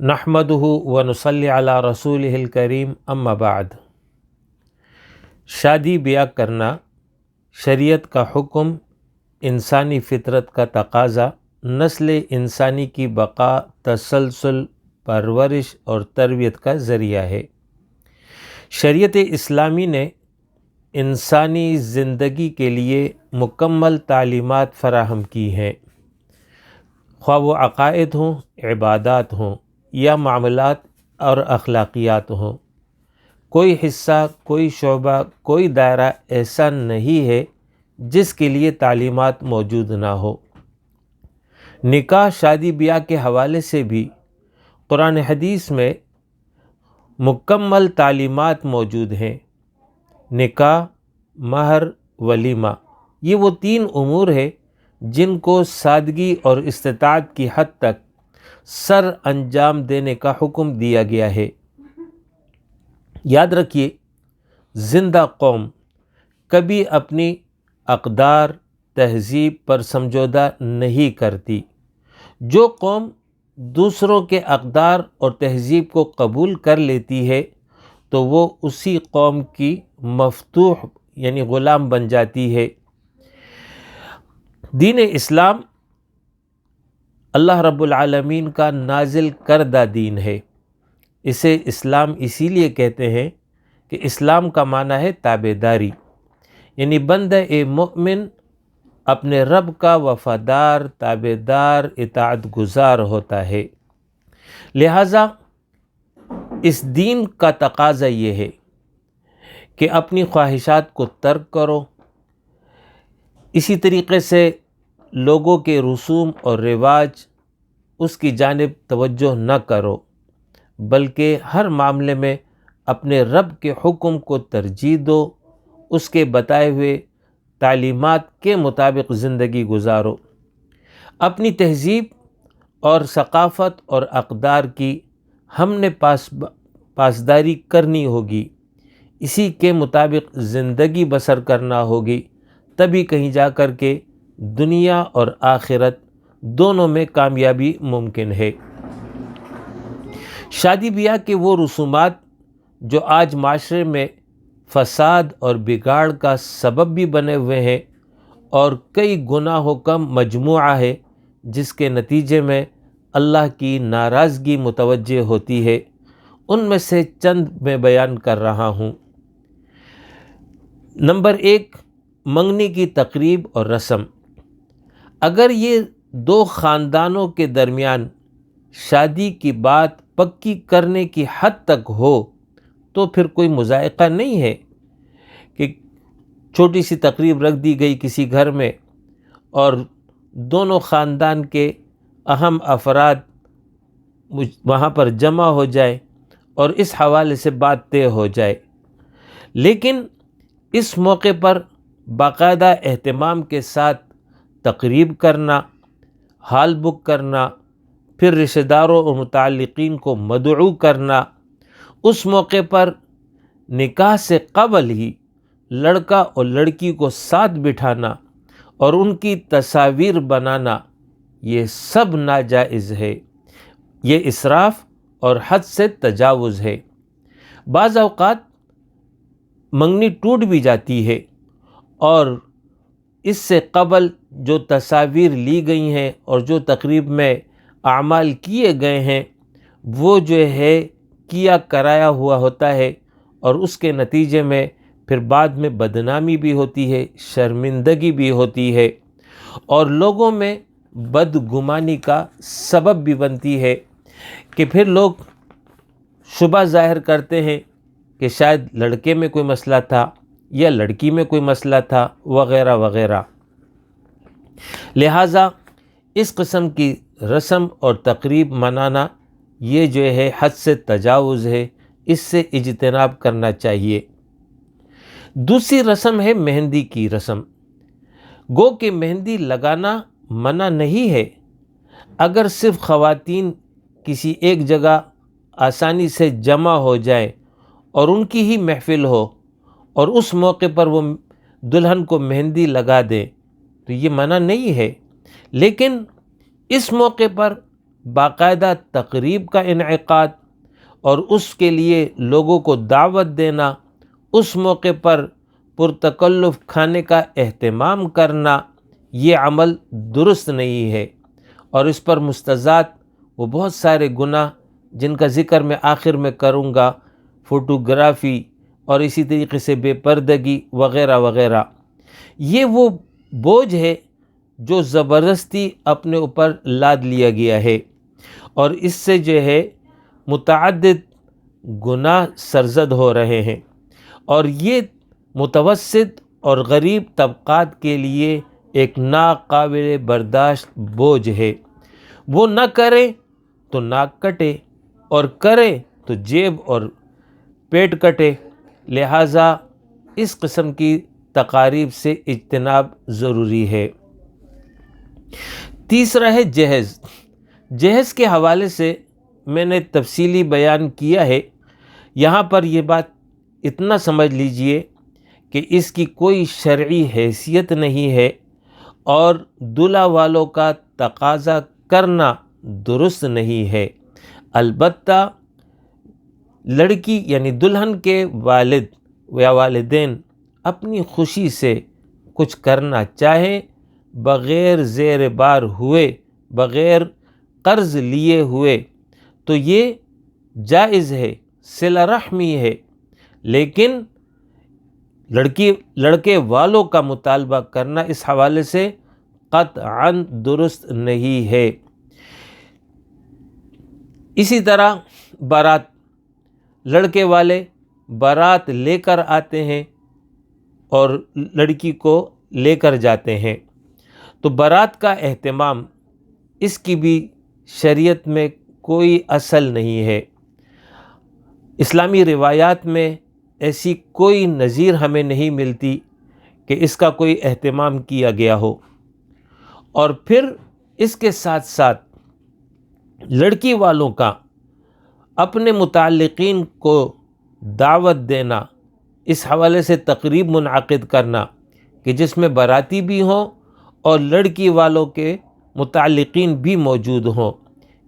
نحمدہ ونصلی علی رسولہ الکریم اما بعد۔ شادی بیاہ کرنا شریعت کا حکم، انسانی فطرت کا تقاضا، نسل انسانی کی بقا، تسلسل، پرورش اور تربیت کا ذریعہ ہے۔ شریعت اسلامی نے انسانی زندگی کے لیے مکمل تعلیمات فراہم کی ہیں، خواہ وہ عقائد ہوں، عبادات ہوں یا معاملات اور اخلاقیات ہوں۔ کوئی حصہ، کوئی شعبہ، کوئی دائرہ ایسا نہیں ہے جس کے لیے تعلیمات موجود نہ ہو۔ نکاح شادی بیاہ کے حوالے سے بھی قرآن حدیث میں مکمل تعلیمات موجود ہیں۔ نکاح، مہر، ولیمہ، یہ وہ تین امور ہے جن کو سادگی اور استطاعت کی حد تک سر انجام دینے کا حکم دیا گیا ہے۔ یاد رکھیے، زندہ قوم کبھی اپنی اقدار، تہذیب پر سمجھوتہ نہیں کرتی۔ جو قوم دوسروں کے اقدار اور تہذیب کو قبول کر لیتی ہے تو وہ اسی قوم کی مفتوح یعنی غلام بن جاتی ہے۔ دین اسلام اللہ رب العالمین کا نازل کردہ دین ہے۔ اسے اسلام اسی لیے کہتے ہیں کہ اسلام کا معنی ہے تابعداری، یعنی بندہ مومن اپنے رب کا وفادار، تابعدار، اطاعت گزار ہوتا ہے۔ لہٰذا اس دین کا تقاضا یہ ہے کہ اپنی خواہشات کو ترک کرو، اسی طریقے سے لوگوں کے رسوم اور رواج اس کی جانب توجہ نہ کرو، بلکہ ہر معاملے میں اپنے رب کے حکم کو ترجیح دو، اس کے بتائے ہوئے تعلیمات کے مطابق زندگی گزارو۔ اپنی تہذیب اور ثقافت اور اقدار کی ہم نے پاسداری کرنی ہوگی، اسی کے مطابق زندگی بسر کرنا ہوگی، تبھی کہیں جا کر کے دنیا اور آخرت دونوں میں کامیابی ممکن ہے۔ شادی بیاہ کے وہ رسومات جو آج معاشرے میں فساد اور بگاڑ کا سبب بھی بنے ہوئے ہیں اور کئی گناہوں کا مجموعہ ہے، جس کے نتیجے میں اللہ کی ناراضگی متوجہ ہوتی ہے، ان میں سے چند میں بیان کر رہا ہوں۔ نمبر 1، منگنی کی تقریب اور رسم۔ اگر یہ دو خاندانوں کے درمیان شادی کی بات پکی کرنے کی حد تک ہو تو پھر کوئی مذائقہ نہیں ہے کہ چھوٹی سی تقریب رکھ دی گئی کسی گھر میں اور دونوں خاندان کے اہم افراد وہاں پر جمع ہو جائے اور اس حوالے سے بات طے ہو جائے۔ لیکن اس موقع پر باقاعدہ اہتمام کے ساتھ تقریب کرنا، ہال بک کرنا، پھر رشتہ داروں اور متعلقین کو مدعو کرنا، اس موقع پر نکاح سے قبل ہی لڑکا اور لڑکی کو ساتھ بٹھانا اور ان کی تصاویر بنانا، یہ سب ناجائز ہے۔ یہ اسراف اور حد سے تجاوز ہے۔ بعض اوقات منگنی ٹوٹ بھی جاتی ہے اور اس سے قبل جو تصاویر لی گئی ہیں اور جو تقریب میں اعمال کیے گئے ہیں وہ جو ہے کیا کرایا ہوا ہوتا ہے، اور اس کے نتیجے میں پھر بعد میں بدنامی بھی ہوتی ہے، شرمندگی بھی ہوتی ہے اور لوگوں میں بدگمانی کا سبب بھی بنتی ہے کہ پھر لوگ شبہ ظاہر کرتے ہیں کہ شاید لڑکے میں کوئی مسئلہ تھا یا لڑکی میں کوئی مسئلہ تھا وغیرہ وغیرہ۔ لہٰذا اس قسم کی رسم اور تقریب منانا یہ جو ہے حد سے تجاوز ہے، اس سے اجتناب کرنا چاہیے۔ دوسری رسم ہے مہندی کی رسم۔ گو کہ مہندی لگانا منع نہیں ہے، اگر صرف خواتین کسی ایک جگہ آسانی سے جمع ہو جائیں اور ان کی ہی محفل ہو اور اس موقع پر وہ دلہن کو مہندی لگا دیں تو یہ منع نہیں ہے۔ لیکن اس موقع پر باقاعدہ تقریب کا انعقاد اور اس کے لیے لوگوں کو دعوت دینا، اس موقع پر پرتکلف کھانے کا اہتمام کرنا، یہ عمل درست نہیں ہے، اور اس پر مستضاد وہ بہت سارے گناہ جن کا ذکر میں آخر میں کروں گا، فوٹوگرافی اور اسی طریقے سے بے پردگی وغیرہ وغیرہ، یہ وہ بوجھ ہے جو زبردستی اپنے اوپر لاد لیا گیا ہے، اور اس سے جو ہے متعدد گناہ سرزد ہو رہے ہیں، اور یہ متوسط اور غریب طبقات کے لیے ایک ناقابل برداشت بوجھ ہے۔ وہ نہ کرے تو ناک کٹے، اور کرے تو جیب اور پیٹ کٹے، لہٰذا اس قسم کی تقاریب سے اجتناب ضروری ہے۔ تیسرا ہے جہیز۔ جہیز کے حوالے سے میں نے تفصیلی بیان کیا ہے، یہاں پر یہ بات اتنا سمجھ لیجئے کہ اس کی کوئی شرعی حیثیت نہیں ہے، اور دلہا والوں کا تقاضا کرنا درست نہیں ہے۔ البتہ لڑکی یعنی دلہن کے والد یا والدین اپنی خوشی سے کچھ کرنا چاہیں، بغیر زیر بار ہوئے، بغیر قرض لیے ہوئے، تو یہ جائز ہے، صلہ رحمی ہے، لیکن لڑکے والوں کا مطالبہ کرنا اس حوالے سے قطعاً درست نہیں ہے۔ اسی طرح بارات، لڑکے والے بارات لے کر آتے ہیں اور لڑکی کو لے کر جاتے ہیں، تو بارات کا اہتمام، اس کی بھی شریعت میں کوئی اصل نہیں ہے۔ اسلامی روایات میں ایسی کوئی نظیر ہمیں نہیں ملتی کہ اس کا کوئی اہتمام کیا گیا ہو۔ اور پھر اس کے ساتھ ساتھ لڑکی والوں کا اپنے متعلقین کو دعوت دینا، اس حوالے سے تقریب منعقد کرنا کہ جس میں باراتی بھی ہوں اور لڑکی والوں کے متعلقین بھی موجود ہوں،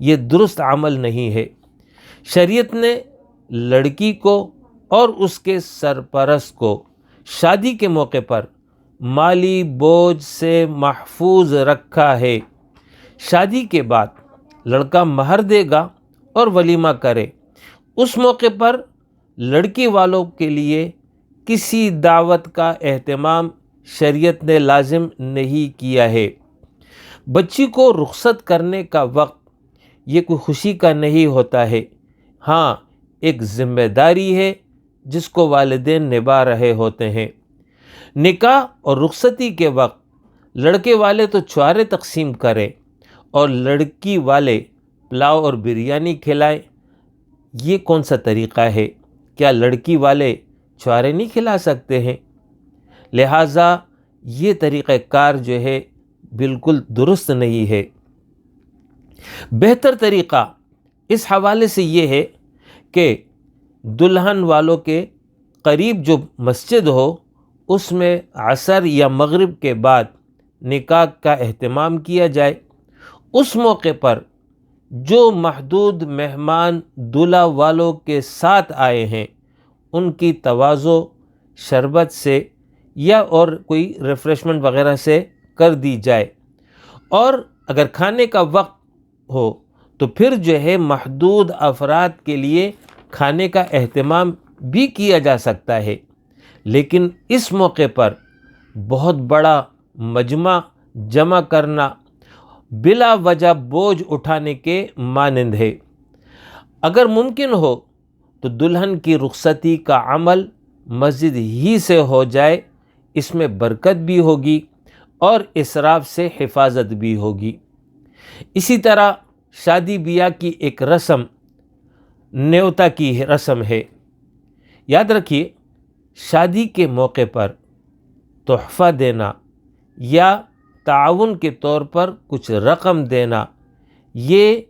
یہ درست عمل نہیں ہے۔ شریعت نے لڑکی کو اور اس کے سرپرست کو شادی کے موقع پر مالی بوجھ سے محفوظ رکھا ہے۔ شادی کے بعد لڑکا مہر دے گا اور ولیمہ کرے، اس موقع پر لڑکی والوں کے لیے کسی دعوت کا اہتمام شریعت نے لازم نہیں کیا ہے۔ بچی کو رخصت کرنے کا وقت یہ کوئی خوشی کا نہیں ہوتا ہے، ہاں ایک ذمہ داری ہے جس کو والدین نبھا رہے ہوتے ہیں۔ نکاح اور رخصتی کے وقت لڑکے والے تو چھوارے تقسیم کریں اور لڑکی والے پلاؤ اور بریانی کھلائیں، یہ کون سا طریقہ ہے؟ کیا لڑکی والے چھوارے نہیں کھلا سکتے ہیں؟ لہٰذا یہ طریقہ کار جو ہے بالکل درست نہیں ہے۔ بہتر طریقہ اس حوالے سے یہ ہے کہ دلہن والوں کے قریب جو مسجد ہو، اس میں عصر یا مغرب کے بعد نکاح کا اہتمام کیا جائے۔ اس موقع پر جو محدود مہمان دلہا والوں کے ساتھ آئے ہیں، ان کی تواضع شربت سے یا اور کوئی ریفریشمنٹ وغیرہ سے کر دی جائے، اور اگر کھانے کا وقت ہو تو پھر جو ہے محدود افراد کے لیے کھانے کا اہتمام بھی کیا جا سکتا ہے، لیکن اس موقع پر بہت بڑا مجمع جمع کرنا بلا وجہ بوجھ اٹھانے کے مانند ہے۔ اگر ممکن ہو تو دلہن کی رخصتی کا عمل مسجد ہی سے ہو جائے، اس میں برکت بھی ہوگی اور اسراف سے حفاظت بھی ہوگی۔ اسی طرح شادی بیاہ کی ایک رسم نیوتا کی رسم ہے۔ یاد رکھیے، شادی کے موقع پر تحفہ دینا یا تعاون کے طور پر کچھ رقم دینا، یہ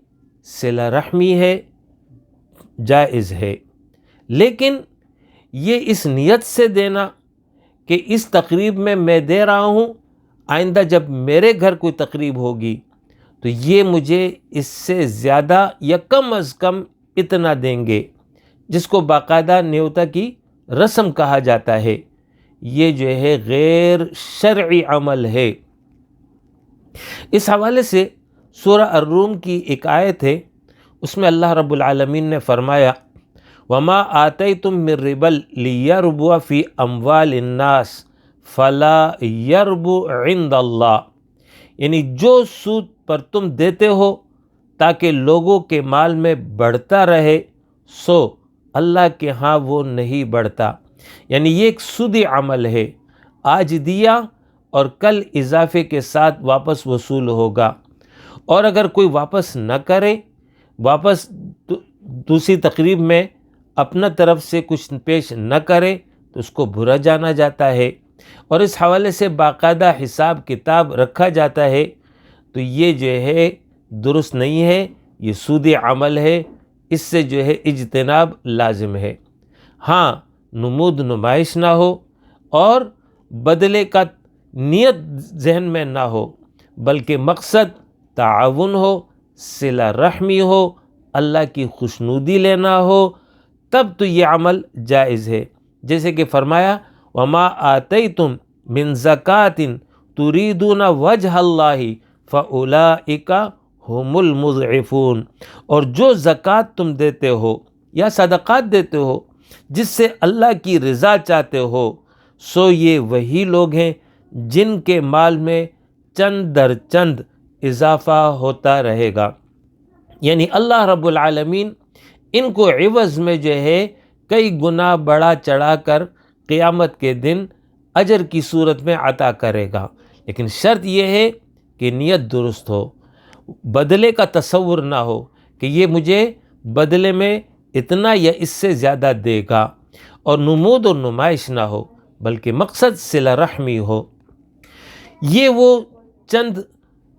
صلہ رحمی ہے، جائز ہے، لیکن یہ اس نیت سے دینا کہ اس تقریب میں دے رہا ہوں، آئندہ جب میرے گھر کوئی تقریب ہوگی تو یہ مجھے اس سے زیادہ یا کم از کم اتنا دیں گے، جس کو باقاعدہ نیوتا کی رسم کہا جاتا ہے۔ یہ جو ہے غیر شرعی عمل ہے۔ اس حوالے سے سورہ الروم کی ایک آیت ہے، اس میں اللہ رب العالمین نے فرمایا وَمَا آتَيْتُم مِّن رِّبًا لِيَرْبُوَ فِي أَمْوَالِ النَّاسِ فَلَا يَرْبُو عِندَ اللَّهِ، یعنی جو سود پر تم دیتے ہو تاکہ لوگوں کے مال میں بڑھتا رہے، سو اللہ کے ہاں وہ نہیں بڑھتا۔ یعنی یہ ایک سودی عمل ہے، آج دیا اور کل اضافے کے ساتھ واپس وصول ہوگا، اور اگر کوئی واپس نہ کرے، واپس دوسری تقریب میں اپنا طرف سے کچھ پیش نہ کرے تو اس کو برا جانا جاتا ہے، اور اس حوالے سے باقاعدہ حساب کتاب رکھا جاتا ہے۔ تو یہ جو ہے درست نہیں ہے، یہ سودی عمل ہے، اس سے جو ہے اجتناب لازم ہے۔ ہاں، نمود نمائش نہ ہو اور بدلے کا نیت ذہن میں نہ ہو، بلکہ مقصد تعاون ہو، صلہ رحمی ہو، اللہ کی خوشنودی لینا ہو، تب تو یہ عمل جائز ہے۔ جیسے کہ فرمایا وَمَا آتَيْتُم مِّن زَكَاةٍ تُرِيدُونَ وَجْهَ اللَّهِ فَأُولَٰئِكَ هُمُ الْمُضْعِفُونَ، اور جو زکوٰۃ تم دیتے ہو یا صدقات دیتے ہو جس سے اللہ کی رضا چاہتے ہو، سو یہ وہی لوگ ہیں جن کے مال میں چند در چند اضافہ ہوتا رہے گا۔ یعنی اللہ رب العالمین ان کو عوض میں جو ہے کئی گنا بڑھا چڑھا کر قیامت کے دن اجر کی صورت میں عطا کرے گا، لیکن شرط یہ ہے کہ نیت درست ہو، بدلے کا تصور نہ ہو کہ یہ مجھے بدلے میں اتنا یا اس سے زیادہ دے گا، اور نمود و نمائش نہ ہو بلکہ مقصد صلہ رحمی ہو۔ یہ وہ چند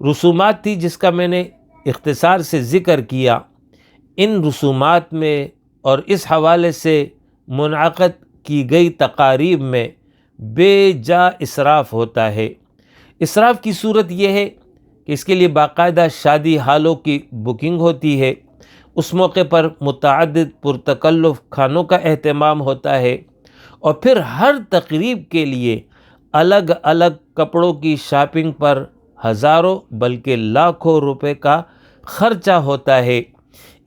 رسومات تھی جس کا میں نے اختصار سے ذکر کیا۔ ان رسومات میں اور اس حوالے سے منعقد کی گئی تقاریب میں بے جا اسراف ہوتا ہے۔ اسراف کی صورت یہ ہے کہ اس کے لیے باقاعدہ شادی ہالوں کی بکنگ ہوتی ہے، اس موقع پر متعدد پرتکلف کھانوں کا اہتمام ہوتا ہے، اور پھر ہر تقریب کے لیے الگ الگ کپڑوں کی شاپنگ پر ہزاروں بلکہ لاکھوں روپے کا خرچہ ہوتا ہے۔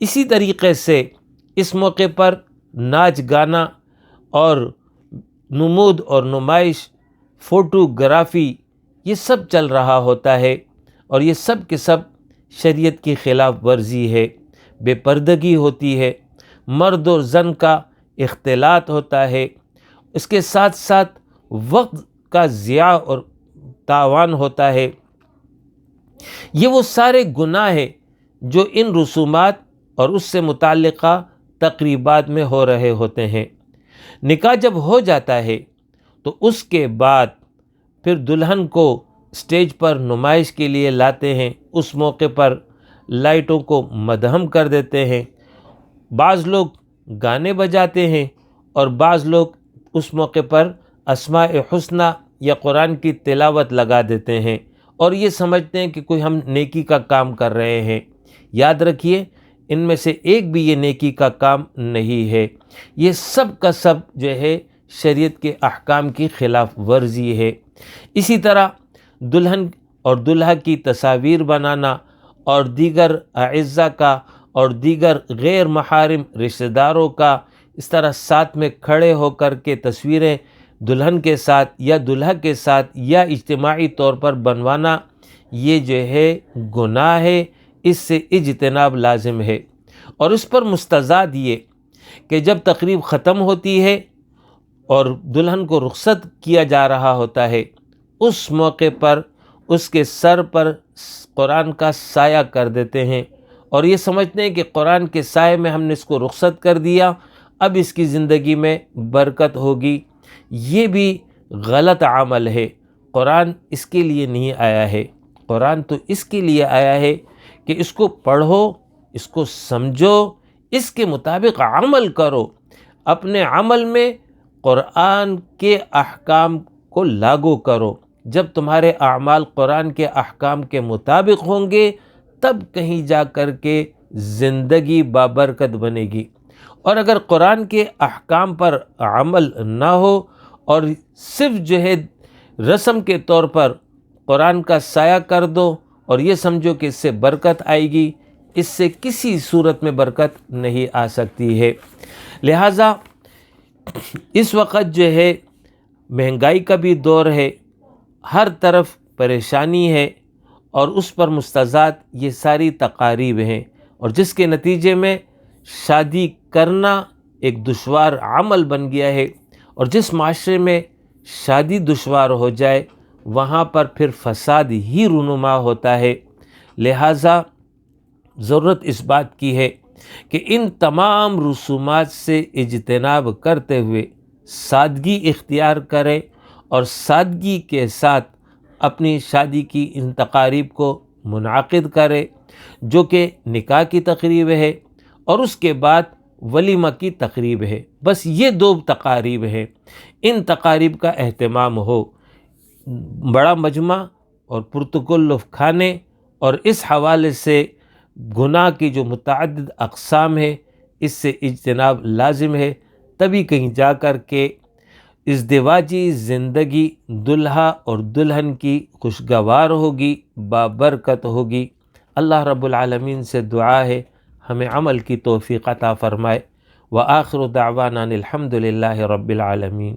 اسی طریقے سے اس موقع پر ناچ گانا اور نمود اور نمائش، فوٹوگرافی، یہ سب چل رہا ہوتا ہے، اور یہ سب کے سب شریعت کی خلاف ورزی ہے۔ بے پردگی ہوتی ہے، مرد اور زن کا اختلاط ہوتا ہے، اس کے ساتھ ساتھ وقت کا ضیاع اور تاوان ہوتا ہے۔ یہ وہ سارے گناہ ہیں جو ان رسومات اور اس سے متعلقہ تقریبات میں ہو رہے ہوتے ہیں۔ نکاح جب ہو جاتا ہے تو اس کے بعد پھر دلہن کو اسٹیج پر نمائش کے لیے لاتے ہیں، اس موقع پر لائٹوں کو مدہم کر دیتے ہیں، بعض لوگ گانے بجاتے ہیں، اور بعض لوگ اس موقع پر اسماء حسنہ یا قرآن کی تلاوت لگا دیتے ہیں، اور یہ سمجھتے ہیں کہ کوئی ہم نیکی کا کام کر رہے ہیں۔ یاد رکھیے، ان میں سے ایک بھی یہ نیکی کا کام نہیں ہے، یہ سب کا سب جو ہے شریعت کے احکام کی خلاف ورزی ہے۔ اسی طرح دلہن اور دلہا کی تصاویر بنانا اور دیگر اعزاء کا اور دیگر غیر محارم رشتہ داروں کا اس طرح ساتھ میں کھڑے ہو کر کے تصویریں دلہن کے ساتھ یا دلہا کے ساتھ یا اجتماعی طور پر بنوانا، یہ جو ہے گناہ ہے، اس سے اجتناب لازم ہے۔ اور اس پر مستزاد یہ کہ جب تقریب ختم ہوتی ہے اور دلہن کو رخصت کیا جا رہا ہوتا ہے، اس موقع پر اس کے سر پر قرآن کا سایہ کر دیتے ہیں، اور یہ سمجھتے ہیں کہ قرآن کے سائے میں ہم نے اس کو رخصت کر دیا، اب اس کی زندگی میں برکت ہوگی۔ یہ بھی غلط عمل ہے۔ قرآن اس کے لیے نہیں آیا ہے، قرآن تو اس کے لیے آیا ہے کہ اس کو پڑھو، اس کو سمجھو، اس کے مطابق عمل کرو، اپنے عمل میں قرآن کے احکام کو لاگو کرو۔ جب تمہارے اعمال قرآن کے احکام کے مطابق ہوں گے تب کہیں جا کر کے زندگی بابرکت بنے گی۔ اور اگر قرآن کے احکام پر عمل نہ ہو اور صرف جو ہے رسم کے طور پر قرآن کا سایہ کر دو اور یہ سمجھو کہ اس سے برکت آئے گی، اس سے کسی صورت میں برکت نہیں آ سکتی ہے۔ لہٰذا اس وقت جو ہے مہنگائی کا بھی دور ہے، ہر طرف پریشانی ہے، اور اس پر مستضاد یہ ساری تقاریب ہیں، اور جس کے نتیجے میں شادی کرنا ایک دشوار عمل بن گیا ہے، اور جس معاشرے میں شادی دشوار ہو جائے وہاں پر پھر فساد ہی رونما ہوتا ہے۔ لہٰذا ضرورت اس بات کی ہے کہ ان تمام رسومات سے اجتناب کرتے ہوئے سادگی اختیار کریں اور سادگی کے ساتھ اپنی شادی کی ان تقاریب کو منعقد کرے، جو کہ نکاح کی تقریب ہے اور اس کے بعد ولیمہ کی تقریب ہے۔ بس یہ دو تقاریب ہیں، ان تقاریب کا اہتمام ہو، بڑا مجمع اور پرتکلف کھانے، اور اس حوالے سے گناہ کی جو متعدد اقسام ہے اس سے اجتناب لازم ہے، تبھی کہیں جا کر کے ازدواجی زندگی دلہا اور دلہن کی خوشگوار ہوگی، بابرکت ہوگی۔ اللہ رب العالمین سے دعا ہے ہمیں عمل کی توفیق عطا فرمائے۔ وآخر دعوانا الحمد للہ رب العالمین۔